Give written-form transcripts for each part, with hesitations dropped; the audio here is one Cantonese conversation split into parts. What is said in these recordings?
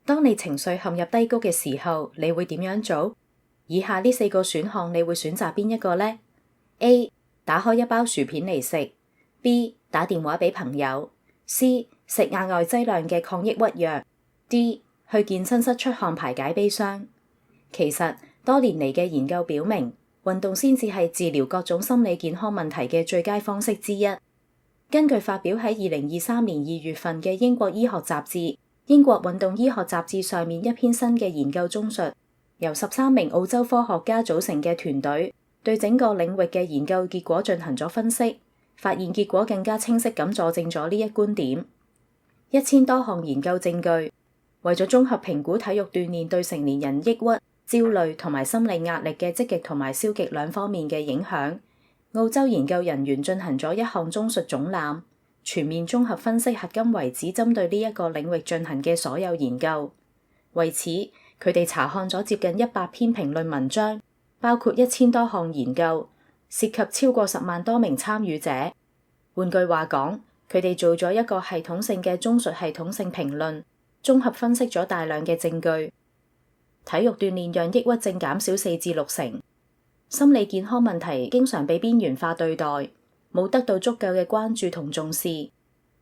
當你情緒陷入低谷嘅時候，你會點樣做？以下呢4個選項，你會選擇邊一個呢？ A. 打開一包薯片嚟食。 B. 打電話俾朋友。 C. 食額外劑量嘅抗抑鬱藥。 D. 去健身室出汗排解悲傷。其實多年嚟嘅研究表明，運動先至係治療各種心理健康問題嘅最佳方式之一。根據發表喺2023年2月份嘅英國醫學雜誌《英國運動醫學雜誌》上面一篇新嘅研究綜述，由13名澳洲科學家組成嘅團隊對整個領域嘅研究結果進行咗分析，發現結果更加清晰咁佐證咗呢一觀點。1000多項研究證據，為咗綜合評估體育鍛煉對成年人抑鬱、焦慮同埋心理壓力嘅積極同埋消極兩方面嘅影響，澳洲研究人員進行咗一項綜述總覽，全面綜合分析迄今為止針對呢一個領域進行嘅所有研究。為此，佢哋查看咗接近100篇評論文章，包括1000多項研究，涉及超過10萬多名參與者。換句話講，佢哋做咗一個系統性嘅綜述系統性評論，綜合分析咗大量嘅證據。體育鍛煉讓抑鬱症減少4至6成。心理健康問題經常被邊緣化對待，冇得到足夠嘅關注同重視。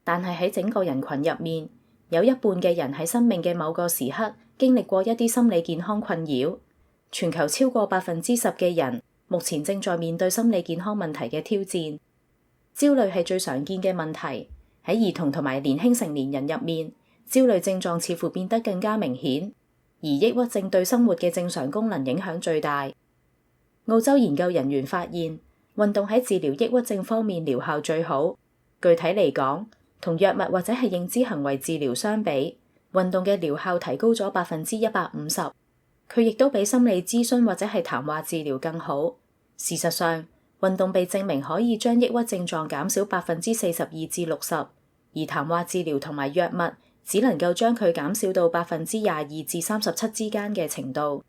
但係喺整個人群入面，有一半嘅人喺生命嘅某個時刻經歷過一啲心理健康困擾。全球超過10%嘅人目前正在面對心理健康問題嘅挑戰。焦慮係最常見嘅問題，喺兒童同埋年輕成年人入面，焦慮症狀似乎變得更加明顯，而抑鬱症對生活嘅正常功能影響最大。澳洲研究人員發現，運動喺治療抑鬱症方面療效最好。具體嚟講，同藥物或者係認知行為治療相比，運動嘅療效提高咗150%。佢亦都比心理諮詢或者係談話治療更好。事實上，運動被證明可以將抑鬱症狀減少42%至60%，而談話治療同埋藥物只能夠將佢減少到22%至37%之間嘅程度。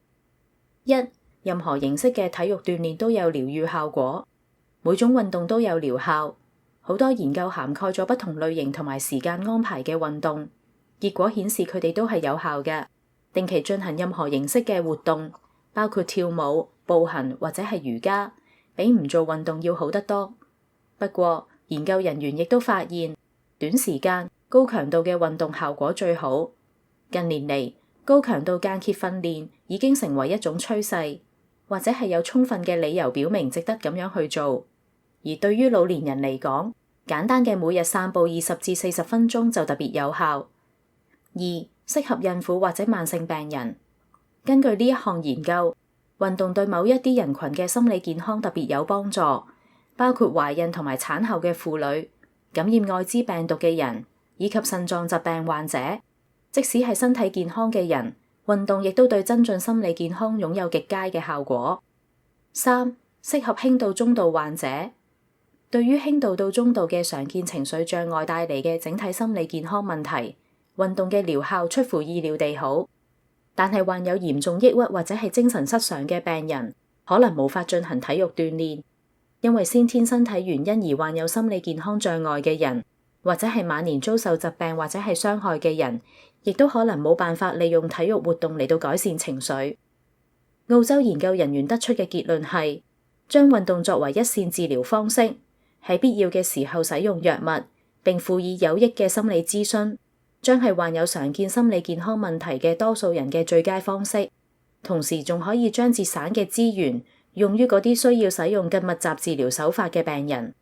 任何形式嘅體育鍛煉都有療癒效果，每種運動都有療效。好多研究涵蓋咗不同類型同埋時間安排嘅運動，結果顯示佢哋都係有效嘅。定期進行任何形式嘅活動，包括跳舞、步行或者係瑜伽，比唔做運動要好得多。不過，研究人員亦都發現，短時間高強度嘅運動效果最好。近年嚟，高強度間歇訓練已經成為一種趨勢，或者係有充分嘅理由表明值得咁樣去做。而對於老年人嚟講，簡單嘅每日散步20至40分鐘就特別有效。適合孕婦或者慢性病人。根據呢一項研究，運動對某一啲人群嘅心理健康特別有幫助，包括懷孕同埋產後嘅婦女、感染愛滋病毒嘅人，以及腎臟疾病患者。即使係身體健康嘅人，運動亦都對增進心理健康擁有極佳嘅效果。適合輕度中度患者。對於輕度到中度嘅常見情緒障礙帶嚟嘅整體心理健康問題，運動嘅療效出乎意料地好。但係患有嚴重抑鬱或者係精神失常嘅病人，可能無法進行體育鍛煉，因為先天身體原因而患有心理健康障礙嘅人，或者係晚年遭受疾病或者係傷害嘅人，亦都可能冇辦法利用體育活動嚟到改善情緒。澳洲研究人員得出嘅結論係，將運動作為一線治療方式，喺必要嘅時候使用藥物，並輔以有益嘅心理諮詢，將係患有常見心理健康問題嘅多數人嘅最佳方式。同時仲可以將節省嘅資源用於嗰啲需要使用更密集治療手法嘅病人。